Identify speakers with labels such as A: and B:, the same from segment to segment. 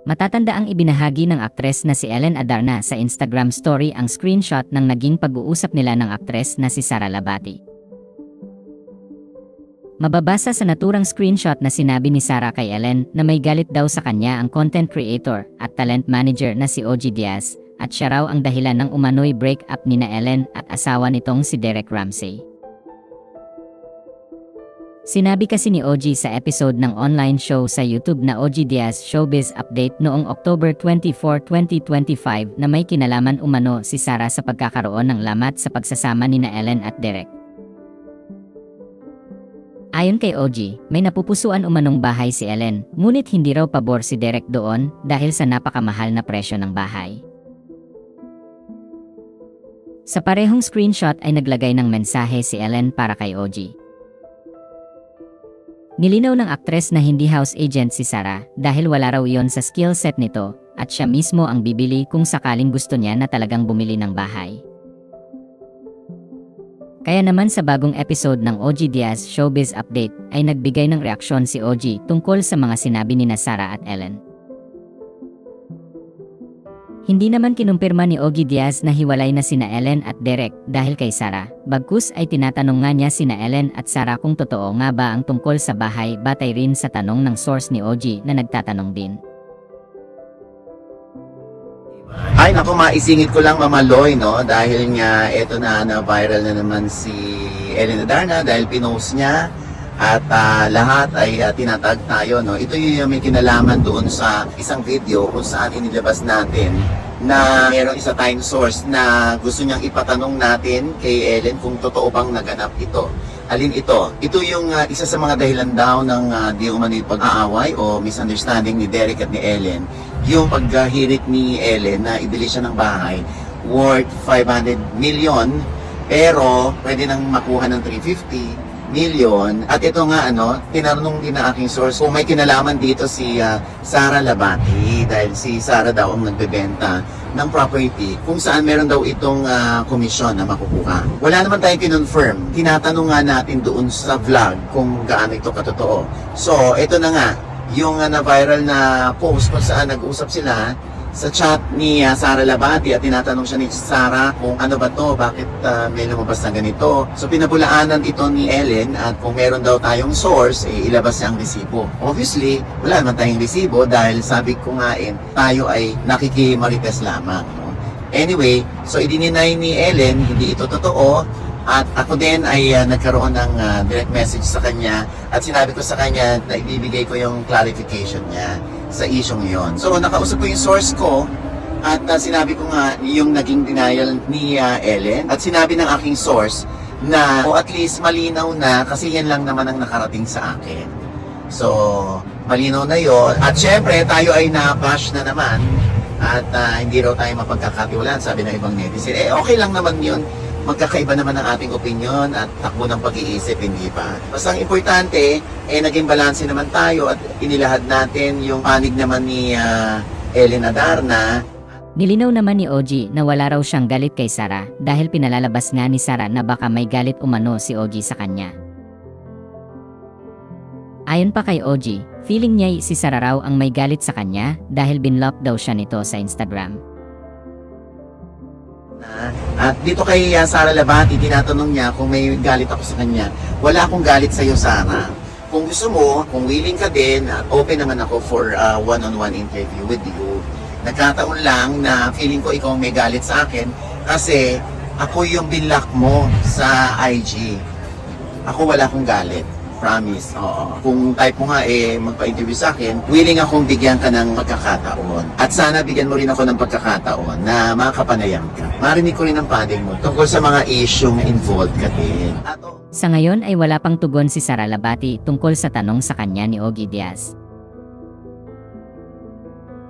A: Matatanda ang ibinahagi ng aktres na si Ellen Adarna sa Instagram story ang screenshot ng naging pag-uusap nila ng aktres na si Sara Labati. Mababasa sa naturang screenshot na sinabi ni Sara kay Ellen na may galit daw sa kanya ang content creator at talent manager na si OG Diaz at siya raw ang dahilan ng umano'y break-up ni na Ellen at asawa nitong si Derek Ramsey. Sinabi kasi ni OG sa episode ng online show sa YouTube na OG Diaz Showbiz Update noong October 24, 2025 na may kinalaman umano si Sara sa pagkakaroon ng lamat sa pagsasama ni na Ellen at Derek. Ayon kay OG, may napupusuan umanong bahay si Ellen, ngunit hindi raw pabor si Derek doon dahil sa napakamahal na presyo ng bahay. Sa parehong screenshot ay naglagay ng mensahe si Ellen para kay OG. Nilinaw ng aktres na hindi house agent si Sara dahil wala raw iyon sa skill set nito at siya mismo ang bibili kung sakaling gusto niya na talagang bumili ng bahay. Kaya naman sa bagong episode ng OG Diaz Showbiz Update ay nagbigay ng reaksyon si OG tungkol sa mga sinabi ni na Sara at Ellen. Hindi naman kinumpirma ni OG Diaz na hiwalay na sina Ellen at Derek dahil kay Sara, bagkus ay tinatanong nga niya sina Ellen at Sara kung totoo nga ba ang tungkol sa bahay batay rin sa tanong ng source ni OG na nagtatanong din.
B: Ay naku, maisingit ko lang mamaloy, no? Dahil nga eto na viral na naman si Ellen Adarna dahil pinost niya at lahat ay tinatag tayo, no? Ito yung may kinalaman doon sa isang video kung saan inilabas natin na mayroong isa tayong source na gusto niyang ipatanong natin kay Ellen kung totoo bang naganap ito. Alin ito? Ito yung isa sa mga dahilan daw ng di umano'y pag-aaway o misunderstanding ni Derek at ni Ellen. Yung paghirit ni Ellen na ibili siya ng bahay worth 500 million pero pwede nang makuha ng 350 million. At ito nga tinanong din ng aking source kung may kinalaman dito si Sara Labati dahil si Sara daw ang nagbebenta ng property kung saan meron daw itong komisyon na makukuha. Wala naman tayong kinonfirm. Tinatanong nga natin doon sa vlog kung gaano ito katotoo. So, ito na nga yung na-viral na post kung saan nag-usap sila sa chat ni Sara Labati at tinatanong siya ni Sara kung ano ba to, bakit may lumabas na ganito. So pinabulaanan ito ni Ellen at kung meron daw tayong source, ilabas niya ang resibo. Obviously, wala naman tayong resibo dahil sabi ko nga tayo ay nakikimarites lamang. No? Anyway, so idininay ni Ellen, hindi ito totoo. At ako din ay nagkaroon ng direct message sa kanya at sinabi ko sa kanya na ibibigay ko yung clarification niya sa isyong yon. So nakausap ko yung source ko at sinabi ko nga yung naging denial ni Ellen at sinabi ng aking source na at least malinaw na kasi yan lang naman ang nakarating sa akin. So malinaw na yon at syempre tayo ay na-bash na naman at hindi raw tayo mapagkakatiwalaan sabi ng ibang netizen. Okay lang naman yun. Magkakaiba naman ang ating opinion at takbo ng pag-iisip, hindi ba? Basta ang importante, naging balanse naman tayo at inilahad natin yung panig naman ni Ellen Adarna.
A: Nilinaw naman ni OG na wala raw siyang galit kay Sara dahil pinalalabas nga ni Sara na baka may galit umano si OG sa kanya. Ayon pa kay OG, feeling niya si Sara raw ang may galit sa kanya dahil binlock daw siya nito sa Instagram.
B: At dito kay Sara Labati, tinatanong niya kung may galit ako sa kanya. Wala akong galit sa iyo, Sara. Kung gusto mo, kung willing ka din, open naman ako for one-on-one interview with you. Nagkataon lang na feeling ko ikaw may galit sa akin kasi ako yung binlock mo sa IG. Ako wala akong galit. Promise. Oo. Kung type mo nga magpa-interview sa akin, willing akong bigyan ka ng pagkakataon. At sana bigyan mo rin ako ng pagkakataon na makapanayam ka. Marinig ko rin ang panig mo tungkol sa mga issue na involved ka din.
A: Sa ngayon ay wala pang tugon si Sara Labati tungkol sa tanong sa kanya ni OG Diaz.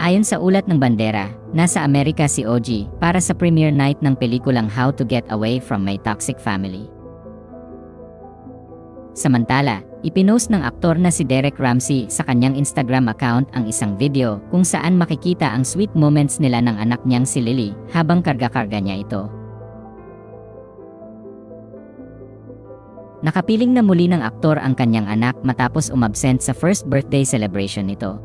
A: Ayon sa ulat ng Bandera, nasa Amerika si OG para sa premiere night ng pelikulang How to Get Away from My Toxic Family. Samantala, ipinost ng aktor na si Derek Ramsey sa kanyang Instagram account ang isang video kung saan makikita ang sweet moments nila ng anak niyang si Lily habang karga-karga niya ito. Nakapiling na muli ng aktor ang kanyang anak matapos umabsent sa first birthday celebration nito.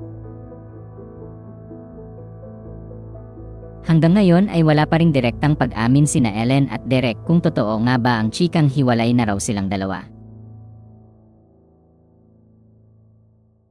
A: Hanggang ngayon ay wala pa ring direktang pag-amin sina Ellen at Derek kung totoo nga ba ang chikang hiwalay na raw silang dalawa.